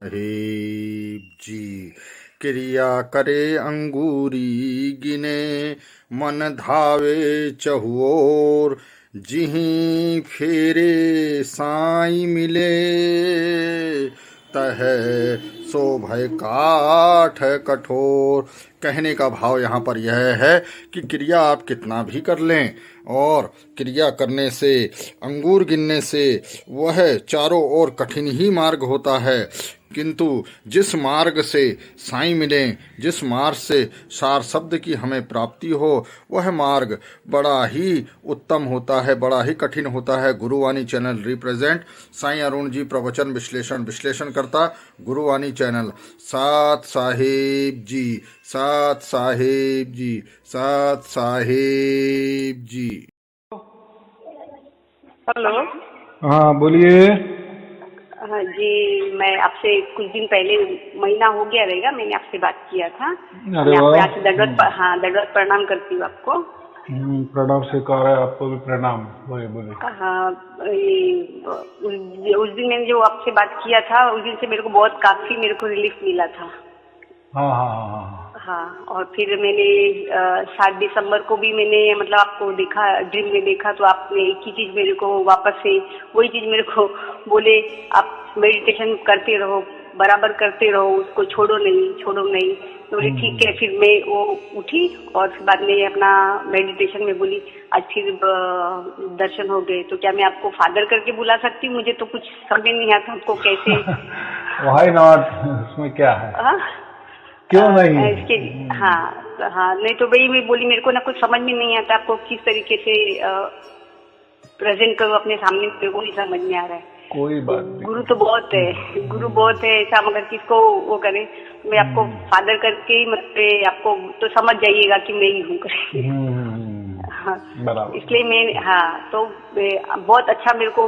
साहेब जी। क्रिया करे अंगूरी गिने, मन धावे चहुओर, जिहीं फेरे साई मिले, तह सो भय काठ कठोर। कहने का भाव यहाँ पर यह है कि क्रिया आप कितना भी कर लें, और क्रिया करने से, अंगूर गिनने से वह चारों ओर कठिन ही मार्ग होता है, किंतु जिस मार्ग से साईं मिलें, जिस मार्ग से सार शब्द की हमें प्राप्ति हो, वह मार्ग बड़ा ही उत्तम होता है, बड़ा ही कठिन होता है। गुरुवाणी चैनल रिप्रेजेंट साईं अरुण जी, प्रवचन विश्लेषण करता गुरुवाणी चैनल। सात साहेब जी, सात साहेब जी, सात साहेब जी। हेलो। हाँ बोलिए। हाँ जी, मैं आपसे कुछ दिन पहले, महीना हो गया रहेगा, मैंने आपसे बात किया था। अरे मैं आपको वाह। यहाँ से दंडवत प्रणाम करती हूँ आपको। प्रणाम स्वीकार है, आपको भी प्रणाम। बोलिए बोलिए। हाँ, उस दिन मैंने जो आपसे बात किया था, उस दिन से मेरे को बहुत काफी मेरे को रिलीफ मिला था। हाँ हाँ हाँ हाँ। हाँ, और फिर मैंने 7 दिसंबर को भी मैंने मतलब आपको देखा, ड्रीम में देखा, तो आपने एक ही चीज मेरे को वापस से वही चीज मेरे को बोले, आप मेडिटेशन करते रहो, बराबर करते रहो, उसको छोड़ो नहीं। तो बोली ठीक है। फिर मैं वो उठी और फिर बाद में अपना मेडिटेशन में बोली, आज फिर दर्शन हो गए। तो क्या मैं आपको फादर करके बुला सकती हूँ? मुझे तो कुछ समझ नहीं आता आपको कैसे। व्हाई नॉट, इसमें क्या है? क्यों नहीं? इसके हाँ, नहीं तो भाई मैं बोली, मेरे को ना कुछ समझ में नहीं आता आपको किस तरीके से प्रेजेंट करूँ अपने सामने, मेरे को नहीं समझ में आ रहा है। कोई बात नहीं। गुरु तो बहुत है, गुरु बहुत है ऐसा, मगर किसको वो करे। मैं आपको फादर करके ही मतलब आपको तो समझ जाइएगा कि मैं ही हूँ करे। हाँ, बराबर। इसलिए मैं तो बहुत अच्छा मेरे को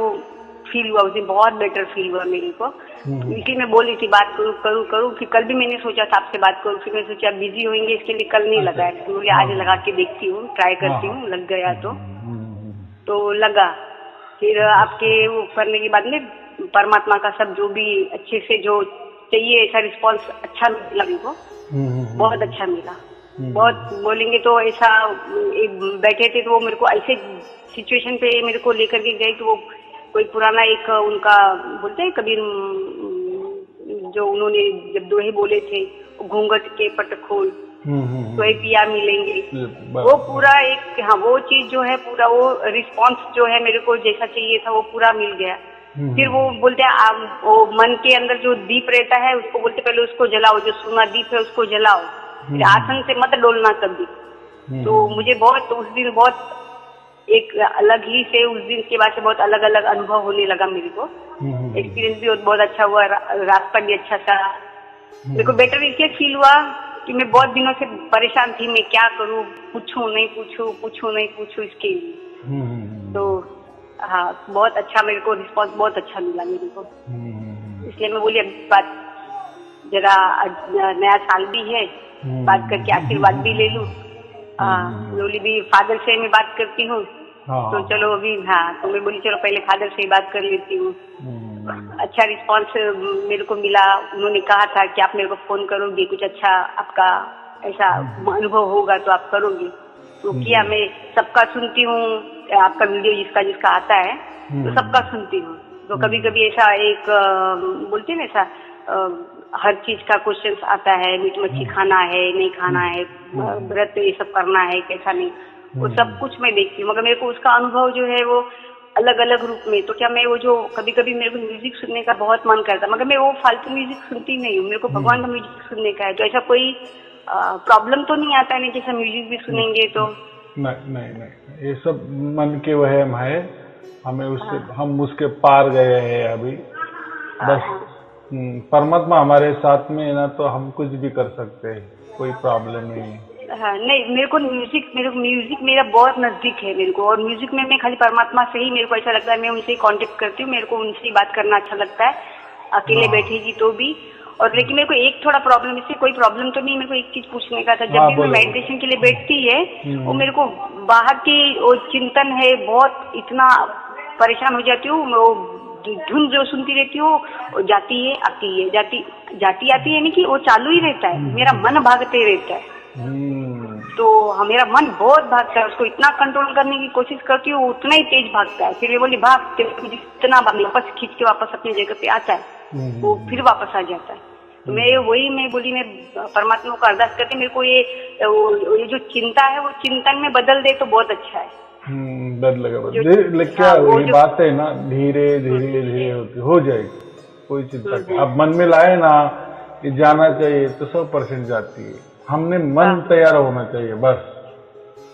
फील हुआ, उस दिन बहुत बेटर फील हुआ मेरे को। इसलिए मैं बोल रही थी बात करूँ। फिर कल भी मैंने सोचा था आपसे बात करूँ, फिर मैंने सोचा बिजी होंगे, इसके लिए कल नहीं लगाया। मुझे आज लगा के देखती हूँ, ट्राई करती हूँ, लग गया तो लगा। फिर आपके वो करने के बाद में परमात्मा का सब जो भी अच्छे से जो चाहिए ऐसा रिस्पॉन्स अच्छा मिला मेरे को, बहुत अच्छा मिला। बहुत बोलेंगे तो ऐसा बैठे थे तो वो मेरे को ऐसे सिचुएशन पे मेरे को लेकर के गए कि वो कोई पुराना एक उनका बोलते हैं कबीर, जो उन्होंने जब दोहे बोले थे, घूंघट के पट खोल तो पिया मिलेंगे, वो पूरा एक वो चीज जो है, पूरा वो रिस्पांस जो है मेरे को जैसा चाहिए था वो पूरा मिल गया। फिर वो बोलते हैं वो मन के अंदर जो दीप रहता है उसको बोलते पहले उसको जलाओ, जो सोना दीप है उसको जलाओ, फिर आसन से मत डोलना कभी। तो मुझे बहुत उस दिन बहुत एक अलग ही से, उस दिन के बाद से बहुत अलग अलग अनुभव होने लगा मेरे को। एक्सपीरियंस भी बहुत अच्छा हुआ, रास्ता भी अच्छा था मेरे को। बेटर इसलिए फील हुआ कि मैं बहुत दिनों से परेशान थी, मैं क्या करूं, पूछूं नहीं पूछूं इसके लिए। तो हाँ, बहुत अच्छा मेरे को रिस्पांस बहुत अच्छा मिला मेरे को। इसलिए मैं बोली अब बात जरा, नया साल भी है, बात करके आशीर्वाद भी ले लूं। बोली भी फादर से मैं बात करती हूँ, तो चलो अभी तो मैं बोली चलो पहले फादर से ही बात कर लेती हूँ। अच्छा रिस्पांस मेरे को मिला। उन्होंने कहा था कि आप मेरे को फोन करोगे, कुछ अच्छा आपका ऐसा अनुभव होगा तो आप करोगे। तो किया, मैं सबका सुनती हूँ, आपका वीडियो जिसका आता है तो सबका सुनती हूँ। तो कभी कभी ऐसा एक बोलते हैं ना ऐसा, हर चीज का क्वेश्चन आता है, मीट मच्छी खाना है नहीं खाना है, व्रत ये सब करना है कैसा नहीं, वो सब कुछ मैं देखती हूँ। मगर मेरे को उसका अनुभव जो है वो अलग अलग रूप में। तो क्या मैं वो जो कभी कभी मेरे को म्यूजिक सुनने का बहुत मन करता, मगर मैं वो फालतू म्यूजिक सुनती नहीं हूँ, मेरे को भगवान का म्यूजिक सुनने का है। तो ऐसा कोई प्रॉब्लम तो नहीं आता है जैसा म्यूजिक भी सुनेंगे तो? नहीं, ये सब मन के वहम है, हमें उससे हम उसके पार गए हैं अभी। बस परमात्मा हमारे साथ में है ना, तो हम कुछ भी कर सकते हैं, कोई प्रॉब्लम नहीं है। नहीं, मेरे को म्यूजिक मेरा बहुत नजदीक है मेरे को, और म्यूजिक में मैं खाली परमात्मा से ही, मेरे को ऐसा लगता है मैं उनसे ही कांटेक्ट करती हूँ, मेरे को उनसे ही बात करना अच्छा लगता है, अकेले बैठेगी तो भी। और लेकिन मेरे को एक थोड़ा प्रॉब्लम, इससे कोई प्रॉब्लम तो नहीं, मेरे को एक चीज पूछने का था। जब भी मैं मेडिटेशन के लिए बैठती है, वो मेरे को बाहर की वो चिंतन है बहुत, इतना परेशान हो जाती हूँ, वो धुन जो सुनती रहती हूँ वो जाती है आती है, जाती आती है, यानी कि वो चालू ही रहता है, मेरा मन भागते रहता है। तो मेरा मन बहुत भागता है, उसको इतना कंट्रोल करने की कोशिश करती हूँ उतना ही तेज भागता है। फिर मैं बोली भाग, जितना वापस खींच के वापस अपनी जगह पे आता है वो फिर वापस आ जाता है। तो मैं बोली मैं परमात्मा को अरदास करती, मेरे को ये जो चिंता है वो चिंतन में बदल दे तो बहुत अच्छा है। बदलेगा क्या वही बात है ना, धीरे धीरे धीरे हो जाएगी, कोई चिंता। अब मन में लाए ना कि जाना चाहिए तो 100% जाती है, हमने मन तैयार होना चाहिए बस।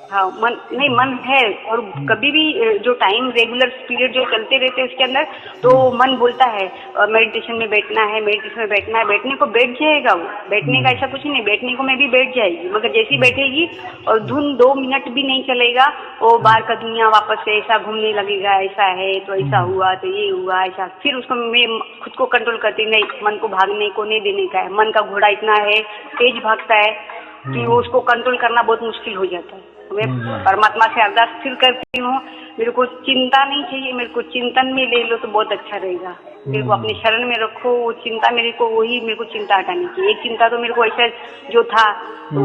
हाँ मन है, और कभी भी जो टाइम रेगुलर पीरियड जो चलते रहते हैं उसके अंदर तो मन बोलता है मेडिटेशन में बैठना है, मेडिटेशन में बैठना है, बैठने को बैठ जाएगा वो, बैठने का ऐसा कुछ नहीं, बैठने को मैं भी बैठ जाएगी, मगर जैसी बैठेगी और धुन 2 मिनट भी नहीं चलेगा वो बाहर का दुनिया वापस से ऐसा घूमने लगेगा, ऐसा है तो ऐसा हुआ तो ये हुआ ऐसा। फिर उसको मैं खुद को कंट्रोल करती नहीं, मन को भागने को नहीं देने का है। मन का घोड़ा इतना है तेज भागता है कि वो उसको कंट्रोल करना बहुत मुश्किल हो जाता है। मैं परमात्मा से अरदास फिर करती हूँ, मेरे को चिंता नहीं चाहिए, मेरे को चिंतन में ले लो तो बहुत अच्छा रहेगा। मेरे को अपने शरण में रखो, वो चिंता मेरे को चिंता हटानी चाहिए। एक चिंता तो मेरे को ऐसा जो था तो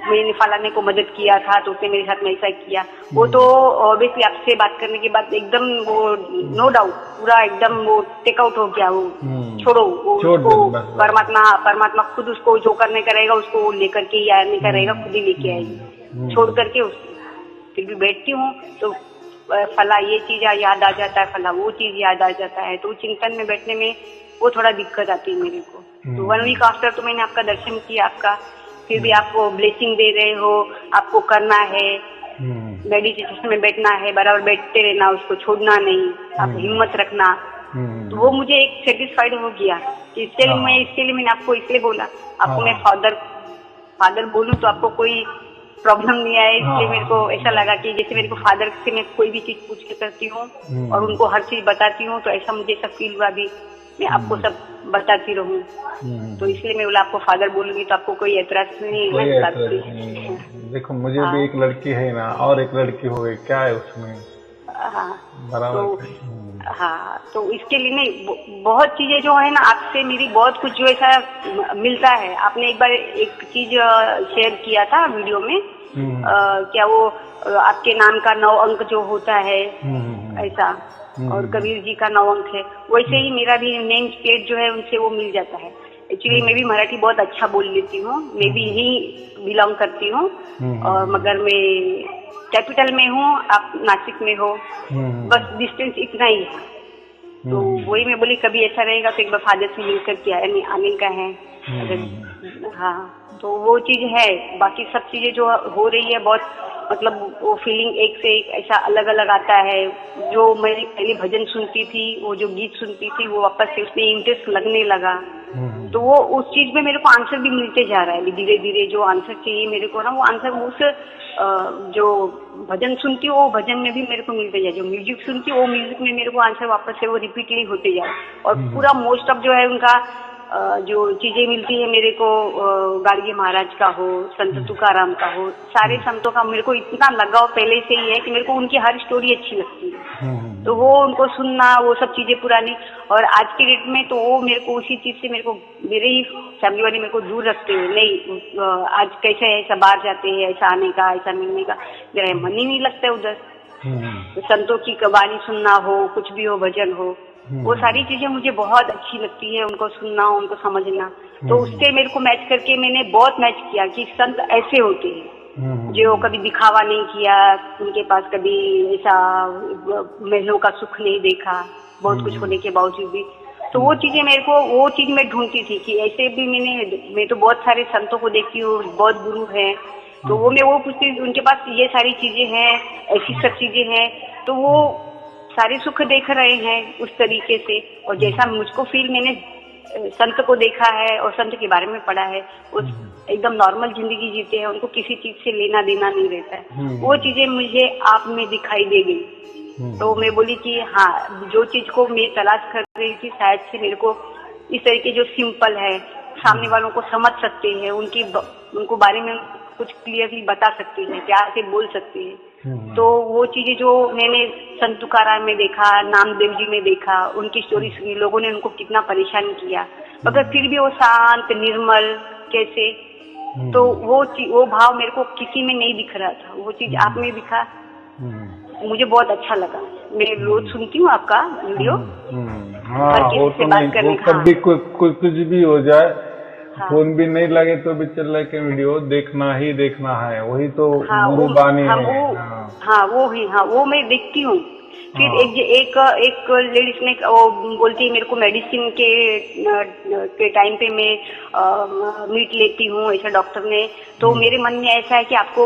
मैंने फलाने को मदद किया था तो उसने मेरे साथ में ऐसा किया, वो तो ऑब्वियसली आपसे बात करने के बाद एकदम वो नो डाउट पूरा एकदम वो टेकआउट हो गया, वो छोड़ो, उसको परमात्मा खुद उसको जो करने का रहेगा उसको लेकर के ही आने का रहेगा, खुद ही लेके आएगी। छोड़ करके फिर भी बैठती हूँ तो फला ये चीज याद आ जाता है, फला वो चीज याद आ जाता है, तो चिंतन में बैठने में वो थोड़ा दिक्कत आती है मेरे को। तो 1 वीक आफ्टर तो मैंने आपका दर्शन किया, आपका फिर भी आपको ब्लेसिंग दे रहे हो, आपको करना है मेडिटेशन में बैठना है, बराबर बैठते रहना, उसको छोड़ना नहीं, आप हिम्मत रखना। तो वो मुझे एक सेटिस्फाइड हो गया कि इसके लिए मैंने आपको इसलिए बोला, आपको मैं फादर बोलूं तो आपको कोई प्रॉब्लम नहीं आया, इसलिए मेरे को ऐसा लगा कि जैसे मेरे को फादर से मैं कोई भी चीज पूछ के करती हूँ और उनको हर चीज बताती हूँ, तो ऐसा मुझे सब फील हुआ भी मैं आपको सब बताती रहूँ। तो इसलिए मैं बोला आपको फादर बोलूंगी तो आपको कोई एतराज नहीं। देखो मुझे भी एक लड़की है ना और एक लड़की हो गई, क्या है उसमें बराबर। हाँ तो इसके लिए नहीं, बहुत चीजें जो है ना आपसे मेरी बहुत कुछ जो ऐसा मिलता है। आपने एक बार एक चीज शेयर किया था वीडियो में, क्या वो आपके नाम का 9 अंक जो होता है ऐसा, और कबीर जी का 9 अंक है, वैसे ही मेरा भी नेम प्लेट जो है उनसे वो मिल जाता है। एक्चुअली मैं भी मराठी बहुत अच्छा बोल लेती हूँ, मैं भी यही बिलोंग करती हूँ, और मगर मैं कैपिटल में हूँ, आप नासिक में हो, बस डिस्टेंस इतना ही है। तो वही मैं बोली कभी ऐसा रहेगा तो एक बार फादर से मिल करके आने का है। हाँ तो वो चीज है, बाकी सब चीजें जो हो रही है बहुत मतलब वो फीलिंग एक से एक ऐसा अलग अलग आता है। जो मैं पहले भजन सुनती थी, वो जो गीत सुनती थी, वो वापस से उसमें इंटरेस्ट लगने लगा, तो वो उस चीज में मेरे को आंसर भी मिलते जा रहा है। धीरे धीरे जो आंसर चाहिए मेरे को ना, वो आंसर उस जो भजन सुनती हूँ वो भजन में भी मेरे को मिलते जाए, जो म्यूजिक सुनती हूँ वो म्यूजिक में मेरे को आंसर वापस से वो रिपीटली होते जाए। और पूरा मोस्ट ऑफ जो है उनका जो चीजें मिलती है मेरे को, गाड़गे महाराज का हो, संत तुकाराम का हो, सारे संतों का मेरे को इतना लगाव पहले से ही है कि मेरे को उनकी हर स्टोरी अच्छी लगती है। तो वो उनको सुनना, वो सब चीजें पुरानी, और आज के डेट में तो वो मेरे को उसी चीज से मेरे ही फैमिली वाले मेरे को दूर रखते हुए, नहीं आज कैसे है, ऐसा बाहर जाते हैं, ऐसा आने का, ऐसा मिलने का, मेरा मन ही नहीं लगता है उधर। तो संतों की कहानी सुनना हो, कुछ भी हो, भजन हो, वो सारी चीजें मुझे बहुत अच्छी लगती है, उनको सुनना, उनको समझना। तो उससे मेरे को मैच करके मैंने बहुत मैच किया कि संत ऐसे होते हैं जो कभी दिखावा नहीं किया, उनके पास कभी ऐसा महलों का सुख नहीं देखा, बहुत कुछ होने के बावजूद भी। तो वो चीजें मेरे को, वो चीज मैं ढूंढती थी कि ऐसे भी मैं तो बहुत सारे संतों को देखती हूँ, बहुत गुरु हैं, तो वो मैं वो पूछती हूँ उनके पास ये सारी चीजें हैं, ऐसी सब चीजें हैं, तो वो सारे सुख देख रहे हैं उस तरीके से। और जैसा मुझको फील मैंने संत को देखा है और संत के बारे में पढ़ा है, वो एकदम नॉर्मल जिंदगी जीते हैं, उनको किसी चीज से लेना देना नहीं रहता है। वो चीजें मुझे आप में दिखाई दे गई, तो मैं बोली कि हाँ, जो चीज को मैं तलाश कर रही थी शायद से मेरे को इस तरीके जो सिंपल है, सामने वालों को समझ सकते हैं, उनको बारे में कुछ क्लियरली बता सकती है, प्यार से बोल सकती है, तो वो चीजें जो मैंने संत तुकाराम में देखा, नामदेव जी में देखा, उनकी स्टोरी सुनी, लोगों ने उनको कितना परेशान किया, मगर फिर भी वो शांत निर्मल कैसे, तो वो भाव मेरे को किसी में नहीं दिख रहा था, वो चीज आप में दिखा, मुझे बहुत अच्छा लगा। मैं रोज सुनती हूँ आपका वीडियो। हाँ, हर वो किसी से तो बात नहीं, करने वो का, कभी कुछ भी हो जाए, हाँ, फोन भी नहीं लगे तो भी चल रहा के वीडियो देखना ही देखना है, वही तो हाँ, गुरु बानी हाँ, है। वो, हाँ, वो ही, हाँ, वो मैं देखती हूँ। फिर हाँ, एक लेडीज ने वो बोलती है मेरे को मेडिसिन के टाइम पे मैं मीट लेती हूँ, ऐसा डॉक्टर ने, तो मेरे मन में ऐसा है कि आपको,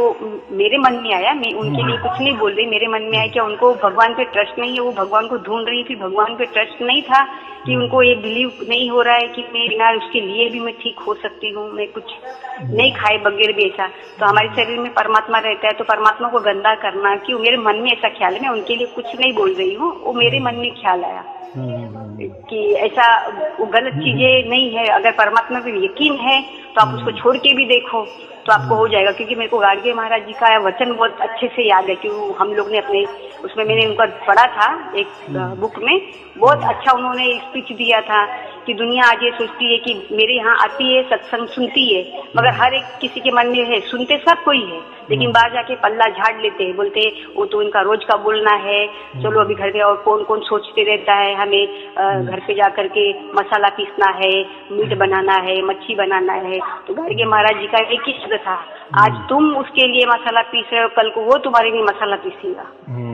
मेरे मन में आया, मैं उनके लिए कुछ नहीं बोल रही, मेरे मन में आया कि उनको भगवान पे ट्रस्ट नहीं है, वो भगवान को ढूंढ रही थी, भगवान पे ट्रस्ट नहीं था, कि उनको ये बिलीव नहीं हो रहा है कि मैं बिना उसके लिए भी मैं ठीक हो सकती हूँ, मैं कुछ नहीं खाए बगैर भी ऐसा, तो हमारे शरीर में परमात्मा रहता है, तो परमात्मा को गंदा करना क्यों, मेरे मन में ऐसा ख्याल है, मैं उनके लिए कुछ नहीं बोल रही हूँ, वो मेरे मन में ख्याल आया कि ऐसा वो गलत चीजें नहीं है, अगर परमात्मा पे यकीन है तो आप उसको छोड़ के भी देखो तो आपको हो जाएगा, क्योंकि मेरे को गाडगे महाराज जी का वचन बहुत अच्छे से याद है, क्योंकि हम लोग ने अपने उसमें मैंने उनका पढ़ा था एक बुक में, बहुत अच्छा उन्होंने स्पीच दिया था कि दुनिया आज ये सोचती है कि मेरे यहाँ आती है, सत्संग सुनती है, मगर हर एक किसी के मन में है, सुनते सब कोई है, लेकिन बाहर जाके पल्ला झाड़ लेते हैं, बोलते हैं वो तो इनका रोज का बोलना है, चलो अभी घर पे और कौन कौन सोचते रहता है, हमें घर पे जा करके मसाला पीसना है, मीट बनाना है, मच्छी बनाना है, तो गाडगे महाराज जी का एक ही शब्द था, आज तुम उसके लिए मसाला पीस रहे हो, कल को वो तुम्हारे लिए मसाला पीसेगा।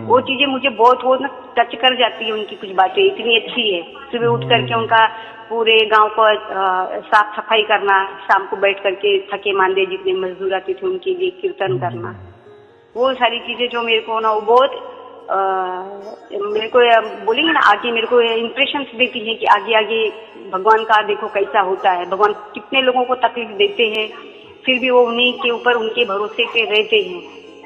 वो चीजें मुझे बहुत वो ना टच कर जाती है, उनकी कुछ बातें इतनी अच्छी है, सुबह उठ करके उनका पूरे गांव को साफ सफाई करना, शाम को बैठ करके थके मांदे जितने मजदूर आते थे उनके लिए कीर्तन करना, वो सारी चीजें जो मेरे को ना वो बहुत मेरे को बोलेंगे ना आगे मेरे को इम्प्रेशन देती है कि आगे आगे भगवान का देखो कैसा होता है, भगवान कितने लोगों को तकलीफ देते हैं, फिर भी वो उन्हीं के ऊपर उनके भरोसे पे रहते हैं,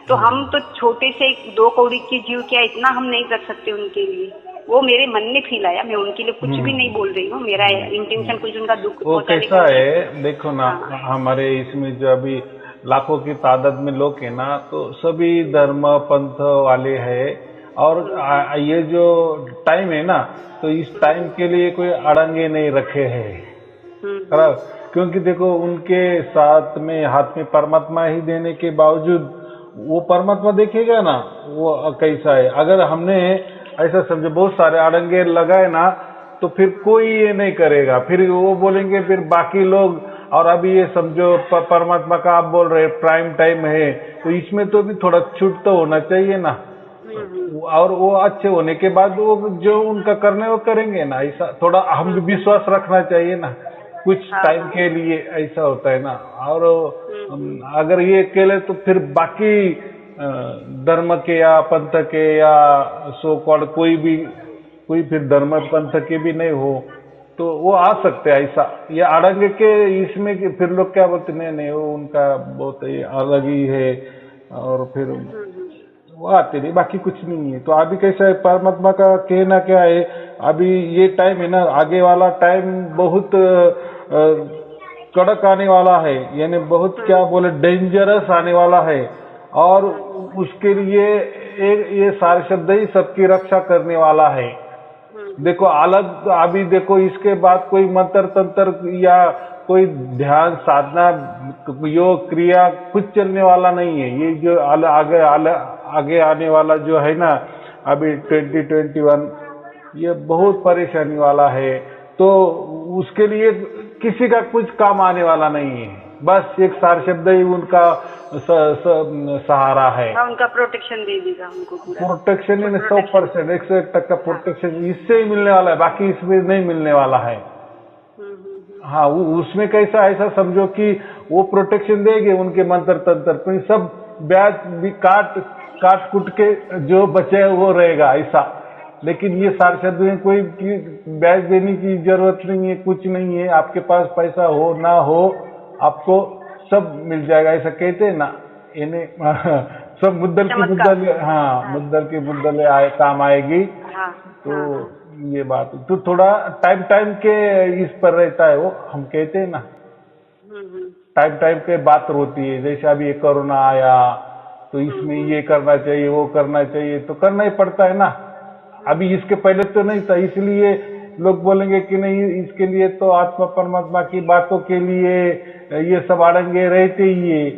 तो हम तो छोटे से 2 कौड़ी के जीव क्या इतना हम नहीं कर सकते उनके लिए, वो मेरे मन में फील आया, मैं उनके लिए कुछ भी नहीं बोल रही हूँ, मेरा इंटेंशन कुछ उनका दुख वो कैसा है देखो ना, हमारे इसमें जो अभी लाखों की तादाद में लोग है ना, तो सभी धर्म पंथ वाले हैं, और ये जो टाइम है ना, तो इस टाइम के लिए कोई अड़ंगे नहीं रखे हैं, क्योंकि देखो उनके साथ में हाथ में परमात्मा ही देने के बावजूद वो परमात्मा देखेगा ना वो कैसा है, अगर हमने ऐसा समझो बहुत सारे अड़ंगे लगाए ना, तो फिर कोई ये नहीं करेगा, फिर वो बोलेंगे फिर बाकी लोग, और अभी ये समझो परमात्मा का आप बोल रहे प्राइम टाइम है, तो इसमें तो भी थोड़ा छूट तो होना चाहिए ना, और वो अच्छे होने के बाद वो जो उनका करने वो करेंगे ना, ऐसा थोड़ा हम विश्वास रखना चाहिए ना, कुछ टाइम के लिए ऐसा होता है ना, और अगर ये अकेले तो फिर बाकी धर्म के या पंथ के या सो कॉल्ड कोई फिर धर्म पंथ के भी नहीं हो तो वो आ सकते हैं ऐसा, ये अड़ंगे के इसमें कि फिर लोग क्या बोलते नहीं वो उनका बहुत ही अलग ही है, और फिर वो आते नहीं, बाकी कुछ नहीं है। तो अभी कैसा है, परमात्मा का कहना क्या है, अभी ये टाइम है ना, आगे वाला टाइम बहुत कड़क आने वाला है, यानी बहुत क्या बोले डेंजरस आने वाला है, और उसके लिए ये सारे शब्द ही सबकी रक्षा करने वाला है। देखो अलग अभी देखो इसके बाद कोई मंत्र तंत्र या कोई ध्यान साधना योग क्रिया कुछ चलने वाला नहीं है, ये जो आगे आने वाला जो है ना अभी 2021 ये बहुत परेशानी वाला है, तो उसके लिए किसी का कुछ काम आने वाला नहीं है, बस एक सार शब्द ही उनका सहारा है। उनका प्रोटेक्शन दे देगा हमको पूरा, प्रोटेक्शन 100%, 101% प्रोटेक्शन इससे ही मिलने वाला है, बाकी इसमें नहीं मिलने वाला है। हाँ उसमें कैसा ऐसा समझो कि वो प्रोटेक्शन देंगे, उनके मंत्र तंत्र पर सब ब्याज भी काट कुट के जो बचे वो रहेगा ऐसा, लेकिन ये सारे शब्द में कोई ब्याज देने की जरूरत नहीं है, कुछ नहीं है, आपके पास पैसा हो ना हो आपको सब मिल जाएगा, ऐसा कहते हैं ना, इन्हें सब मुद्दल की मुद्दल, हाँ मुद्दल की मुद्दल काम आएगी। तो ये बात तो थोड़ा टाइम के इस पर रहता है, वो हम कहते हैं ना टाइम पे बात होती है, जैसे अभी कोरोना आया तो इसमें ये करना चाहिए, वो करना चाहिए, तो करना ही पड़ता है ना। अभी इसके पहले तो नहीं था, इसलिए लोग बोलेंगे कि नहीं, इसके लिए तो आत्मा परमात्मा की बातों के लिए ये सब आड़ंगे रहते ही है,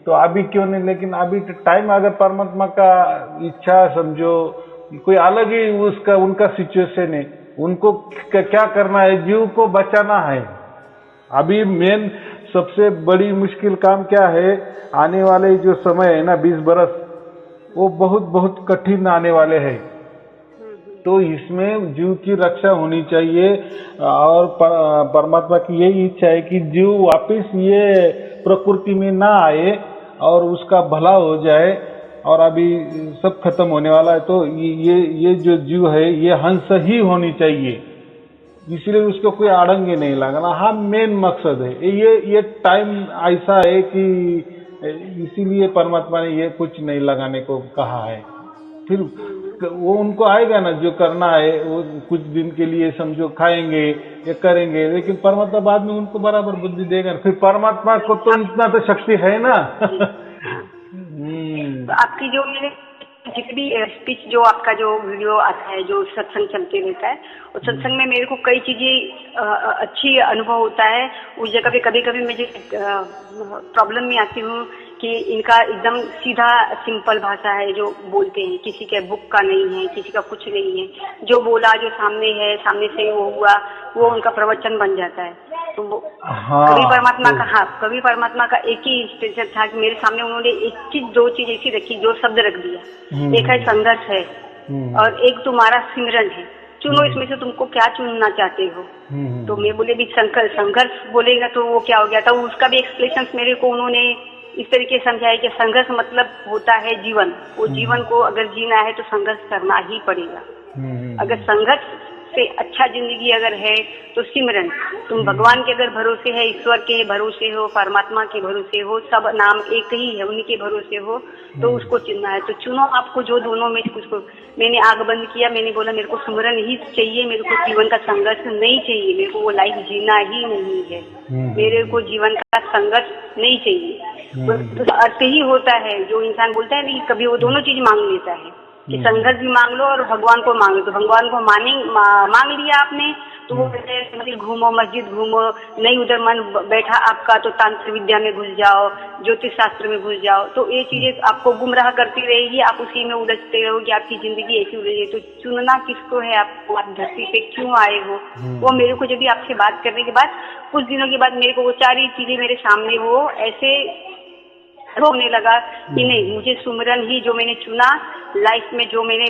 तो अभी क्यों नहीं। लेकिन अभी टाइम, अगर परमात्मा का इच्छा समझो, कोई अलग ही उसका उनका सिचुएशन है, उनको क्या करना है, जीव को बचाना है। अभी मेन सबसे बड़ी मुश्किल काम क्या है, आने वाले जो समय है ना 20 बरस, वो बहुत बहुत कठिन आने वाले हैं। तो इसमें जीव की रक्षा होनी चाहिए, और परमात्मा की यही इच्छा है कि जीव वापस ये प्रकृति में ना आए और उसका भला हो जाए। और अभी सब खत्म होने वाला है, तो ये जो जीव है ये हंस ही होनी चाहिए, इसलिए उसको कोई आड़ंगे नहीं लगाना। हाँ, मेन मकसद है ये टाइम ऐसा है कि इसीलिए परमात्मा ने ये कुछ नहीं लगाने को कहा है। फिर वो उनको आएगा ना, जो करना है वो कुछ दिन के लिए समझो खाएंगे ये करेंगे, लेकिन परमात्मा बाद में उनको बराबर बुद्धि देगा। फिर परमात्मा को तो इतना तो शक्ति है ना। तो आपकी जो मेरे जितनी स्पीच, जो आपका जो वीडियो आता है, जो सत्संग चलते रहता है, उस सत्संग में मेरे को कई चीजें अच्छी अनुभव होता है। उस जगह पे कभी कभी मुझे प्रॉब्लम में आती हूँ कि इनका एकदम सीधा सिंपल भाषा है जो बोलते हैं, किसी के बुक का नहीं है, किसी का कुछ नहीं है, जो बोला, जो सामने है, सामने से वो हुआ, वो उनका प्रवचन बन जाता है। तो वो कभी परमात्मा का एक ही इंस्टेंशन था कि मेरे सामने उन्होंने एक चीज, दो चीज ऐसी रखी, जो शब्द रख दिया। एक है संघर्ष है, और एक तुम्हारा सिमरन है, चुनो इसमें से तुमको क्या चुनना चाहते हो। तो मैं बोले भी संघर्ष बोलेगा तो वो क्या हो गया था, उसका भी एक्सप्लेनेशन मेरे को उन्होंने इस तरीके समझाया कि संघर्ष मतलब होता है जीवन। वो जीवन को अगर जीना है तो संघर्ष करना ही पड़ेगा। अगर संघर्ष से अच्छा जिंदगी अगर है तो सिमरन, तुम भगवान के अगर भरोसे है, ईश्वर के भरोसे हो, परमात्मा के भरोसे हो, सब नाम एक ही है, उनके भरोसे हो, तो उसको चुनना है। तो चुनो आपको जो दोनों में कुछ को। मैंने आग बंद किया, मैंने बोला मेरे को सिमरन ही चाहिए, मेरे को जीवन का संघर्ष नहीं चाहिए, मेरे को वो लाइफ जीना ही नहीं है, मेरे को जीवन का संघर्ष नहीं चाहिए। तो अर्थ ही होता है, जो इंसान बोलता है नहीं, कभी वो दोनों चीज मांग लेता है कि संघर्ष भी मांग लो और भगवान को मांग लो। तो भगवान को मांग लिया आपने, तो वो मंदिर घूमो, मस्जिद घूमो, नहीं उधर मन बैठा आपका तो तांत्रिक विद्या में घुस जाओ, ज्योतिष शास्त्र में घुस जाओ, तो ये चीजें आपको गुमराह करती रहेगी, आप उसी में उलझते रहोगे, आपकी जिंदगी ऐसी उलझे। तो चुनना किसको है आपको, आप धरती पे क्यों आए हो। वो मेरे को जब भी आपसे बात करने के बाद कुछ दिनों के बाद मेरे को वो सारी चीजें मेरे सामने वो ऐसे होने लगा कि नहीं, मुझे सुमरन ही जो मैंने चुना लाइफ में, जो मैंने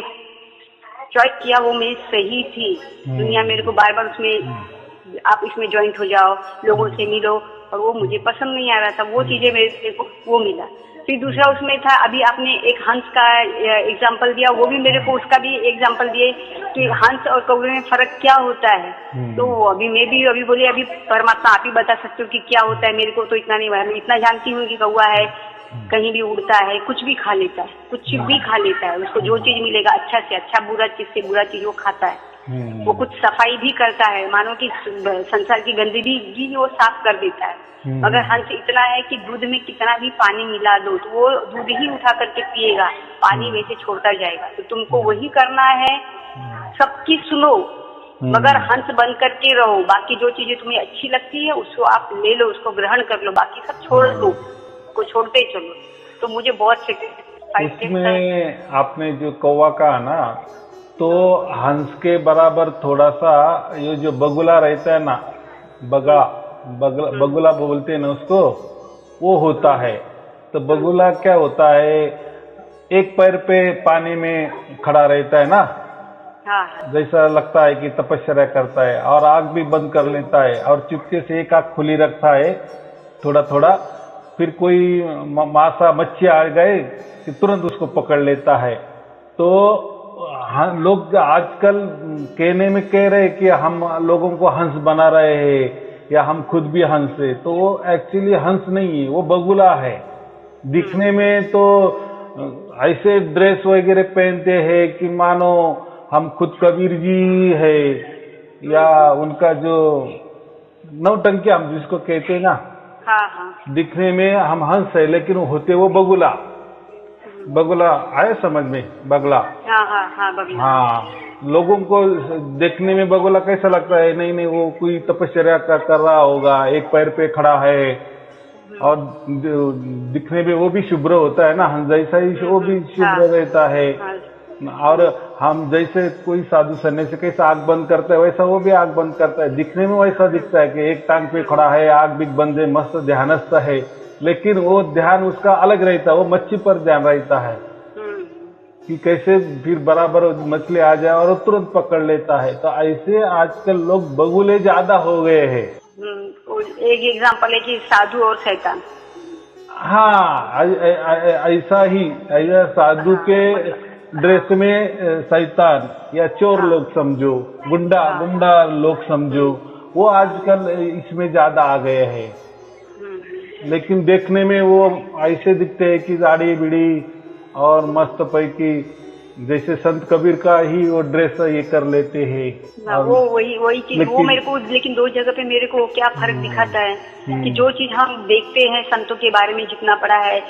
चॉइस किया वो मेरी सही थी। दुनिया मेरे को बार बार उसमें आप इसमें ज्वाइंट हो जाओ, लोगों से मिलो, और वो मुझे पसंद नहीं आ रहा था। वो चीजें मेरे को वो मिला। फिर दूसरा उसमें था, अभी आपने एक हंस का एग्जाम्पल दिया, वो भी मेरे को उसका भी एग्जाम्पल दिए कि हंस और कौवे में फर्क क्या होता है। तो अभी मैं भी अभी बोले, अभी परमात्मा आप ही बता सकते हो कि क्या होता है। मेरे को तो इतना नहीं, मैं इतना जानती हूँ कि कौवा है, कहीं भी उड़ता है, कुछ भी खा लेता है, कुछ भी खा लेता है, उसको जो चीज मिलेगा अच्छा से अच्छा, बुरा चीज से बुरा चीज वो खाता है। वो कुछ सफाई भी करता है, मानो कि संसार की गंदगी वो साफ कर देता है। मगर हंस इतना है कि दूध में कितना भी पानी मिला दो तो वो दूध ही उठा करके पिएगा, पानी वैसे छोड़ता जाएगा। तो तुमको वही करना है, सबकी सुनो मगर हंस बन करके रहो। बाकी जो चीजें तुम्हें अच्छी लगती है उसको आप ले लो, उसको ग्रहण कर लो, बाकी सब छोड़ दो, को छोड़ते चलो। तो मुझे बहुत इसमें आपने जो कौवा कहा ना, तो हंस के बराबर थोड़ा सा ये जो बगुला रहता है ना, बगुला बोलते हैं ना उसको, वो होता है। तो बगुला क्या होता है, एक पैर पे पानी में खड़ा रहता है ना, जैसा लगता है कि तपस्या करता है, और आग भी बंद कर लेता है, और चुपके से एक आंख खुली रखता है थोड़ा थोड़ा। फिर कोई मासा मच्छी आ गए कि तुरंत उसको पकड़ लेता है। तो लोग आजकल कहने में कह रहे कि हम लोगों को हंस बना रहे हैं या हम खुद भी हंस है, तो वो एक्चुअली हंस नहीं है, वो बगुला है। दिखने में तो ऐसे ड्रेस वगैरह पहनते हैं कि मानो हम खुद कबीर जी है, या उनका जो नौटंकी हम जिसको कहते हैं ना, दिखने में हम हंस है लेकिन होते वो बगुला। बगुला आए समझ में? बगला, हाँ हाँ हाँ बगला। हाँ, लोगों को देखने में बगुला कैसा लगता है? नहीं नहीं, वो कोई तपस्या कर रहा होगा, एक पैर पे खड़ा है और दिखने में वो भी शुभ्र होता है ना, हम जैसा ही वो भी शुभ्र रहता है। हाँ, और हम जैसे कोई साधु सन्यासी कैसा आंख बंद करता है वैसा वो भी आंख बंद करता है, दिखने में वैसा दिखता है कि एक टांग पे खड़ा है, आंख भी बंद है, मस्त ध्यानस्थ है, लेकिन वो ध्यान उसका अलग रहता है, वो मच्छी पर ध्यान रहता है कि कैसे फिर बराबर मछली आ जाए और तुरंत पकड़ लेता है। तो ऐसे आजकल लोग बगुले ज्यादा हो गए हैं। एक एग्जाम्पल है कि साधु और शैतान। हाँ, ऐसा ही, ऐसा साधु के ड्रेस में शैतान या चोर लोग समझो, गुंडा लोग समझो, वो आजकल इसमें ज्यादा आ गए हैं। लेकिन देखने में वो ऐसे दिखते हैं कि दाढ़ी बीड़ी और मस्त पैकी, जैसे संत कबीर का ही वो ड्रेस ये कर लेते हैं। वो वही चीज वो मेरे को, लेकिन दो जगह पे मेरे को क्या फर्क दिखाता है कि जो चीज हम देखते हैं संतों के बारे में जितना पढ़ा है,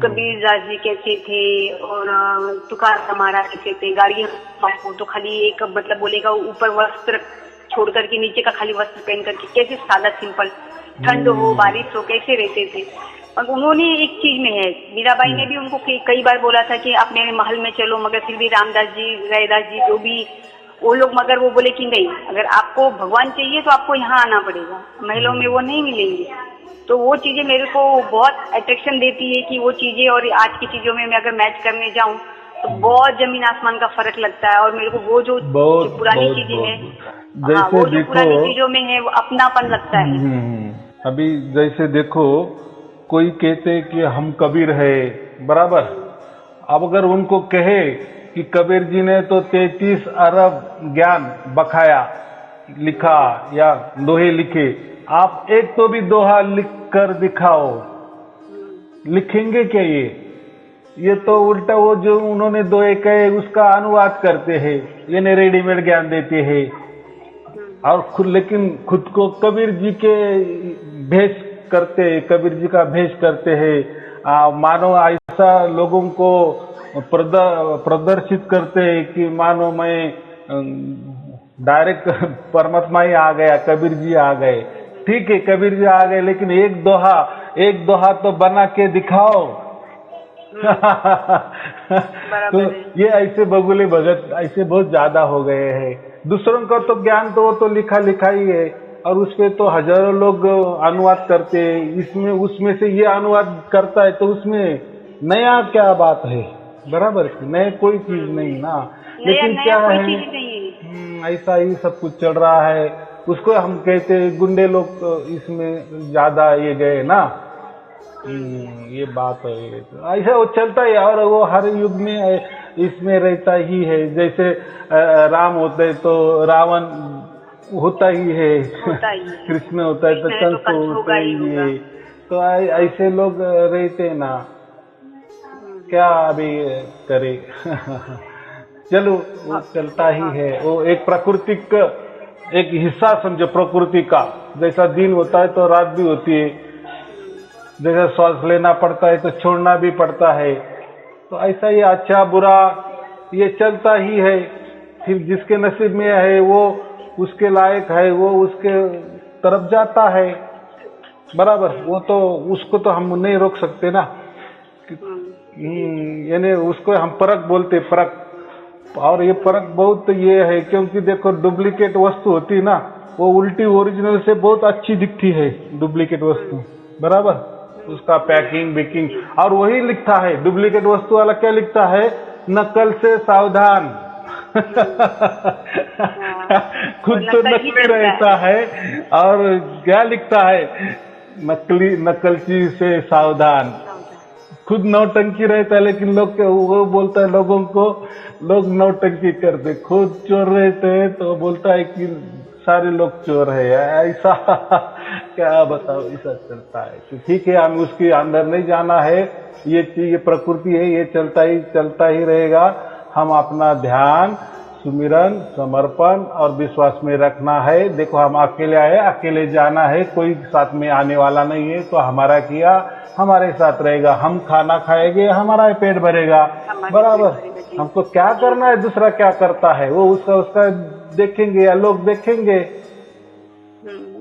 कबीर दास जी कैसे थे और तुकाराम महाराज कैसे थे, गाड़ी तो खाली एक मतलब बोलेगा ऊपर वस्त्र छोड़ करके नीचे का खाली वस्त्र पहन करके कैसे सादा सिंपल, ठंड हो बारिश हो कैसे रहते थे। और उन्होंने एक चीज में है, मीराबाई ने भी उनको कई बार बोला था कि आप मेरे महल में चलो, मगर फिर भी रामदास जी, रैदास जी, जो भी वो लोग, मगर वो बोले कि नहीं, अगर आपको भगवान चाहिए तो आपको यहाँ आना पड़ेगा, महलों में वो नहीं मिलेंगे। तो वो चीजें मेरे को बहुत अट्रैक्शन देती है कि वो चीजें और आज की चीजों में मैं अगर मैच करने जाऊं तो बहुत जमीन आसमान का फर्क लगता है। और मेरे को वो जो पुरानी चीजें हैं, वो जो पुरानी चीजों में है वो अपनापन लगता है। अभी जैसे देखो, कोई कहते कि हम कबीर है, बराबर, अब अगर उनको कहे कि कबीर जी ने तो 33 अरब ज्ञान बखाया लिखा या दोहे लिखे, आप एक तो भी दोहा लिख कर दिखाओ, लिखेंगे क्या? ये तो उल्टा वो जो उन्होंने दोहे कहे उसका अनुवाद करते हैं, ये रेडीमेड ज्ञान देते हैं। और लेकिन खुद को कबीर जी के भेष करते, कबीर जी का भेष करते हैं, मानो ऐसा लोगों को प्रदर्शित करते हैं कि मानो मैं डायरेक्ट परमात्मा ही आ गया, कबीर जी आ गए। ठीक है, कबीर जी आ गए, लेकिन एक दोहा तो बना के दिखाओ। तो ये ऐसे बगुले भगत ऐसे बहुत ज्यादा हो गए हैं। दूसरों का तो ज्ञान तो वो तो लिखा ही है, और उसपे तो हजारों लोग अनुवाद करते हैं, इसमें उसमें से ये अनुवाद करता है तो उसमें नया क्या बात है? बराबर, नए कोई चीज नहीं ना। लेकिन क्या है, ऐसा ही सब कुछ चल रहा है। उसको हम कहते हैं गुंडे लोग इसमें ज्यादा ये गए ना। ये बात है, ऐसा वो चलता है और वो हर युग में इसमें रहता ही है। जैसे राम होते है तो रावण होता ही है, कृष्ण होता है तो कंस होता ही है। तो ऐसे लोग रहते ना, क्या अभी करे। चलो, वो चलता ही है, वो एक प्राकृतिक एक हिस्सा समझो प्रकृति का। जैसा दिन होता है तो रात भी होती है, जैसा श्वास लेना पड़ता है तो छोड़ना भी पड़ता है। तो ऐसा ही अच्छा बुरा ये चलता ही है। फिर जिसके नसीब में है वो उसके लायक है, वो उसके तरफ जाता है, बराबर। वो तो उसको तो हम नहीं रोक सकते ना, यानी उसको हम परख बोलते, परख। और ये परख बहुत ये है, क्योंकि देखो डुप्लीकेट वस्तु होती है ना, वो उल्टी ओरिजिनल से बहुत अच्छी दिखती है डुप्लीकेट वस्तु, बराबर। उसका पैकिंग बिकिंग, और वही लिखता है डुप्लीकेट वस्तु वाला, क्या लिखता है? नकल से सावधान। खुद तो नकली रहता है और क्या लिखता है? नकलची से सावधान। खुद नौटंकी रहता है, लेकिन लोग वो बोलता है लोगों को, लोग नौटंकी करते, खुद चोर रहते हैं तो बोलता है कि सारे लोग चोर है। ऐसा क्या बताओ, ऐसा चलता है। तो ठीक है, हमें उसके अंदर नहीं जाना है, ये प्रकृति है, ये चलता ही रहेगा। हम अपना ध्यान सुमिरन, समर्पण और विश्वास में रखना है। देखो हम अकेले आए, अकेले जाना है, कोई साथ में आने वाला नहीं है, तो हमारा किया हमारे साथ रहेगा, हम खाना खाएंगे, हमारा पेट भरेगा, बराबर। हमको क्या करना है, दूसरा क्या करता है वो उसका देखेंगे या लोग देखेंगे।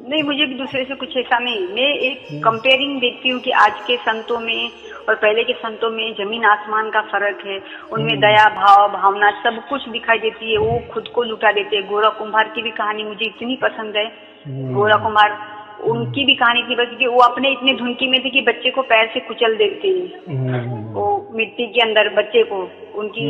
नहीं, मुझे भी दूसरे से कुछ ऐसा नहीं। मैं एक कंपेयरिंग देखती हूँ कि आज के संतों में और पहले के संतों में जमीन आसमान का फर्क है। उनमें दया, भाव, भावना सब कुछ दिखाई देती है। वो खुद को लुटा देते हैं। गोरा कुम्हार की भी कहानी मुझे इतनी पसंद है। गोरा कुम्हार, उनकी भी कहानी इतनी पसंद, वो अपने इतने धुनकी में थे कि बच्चे को पैर से कुचल देते हैं। वो मिट्टी के अंदर बच्चे को, उनकी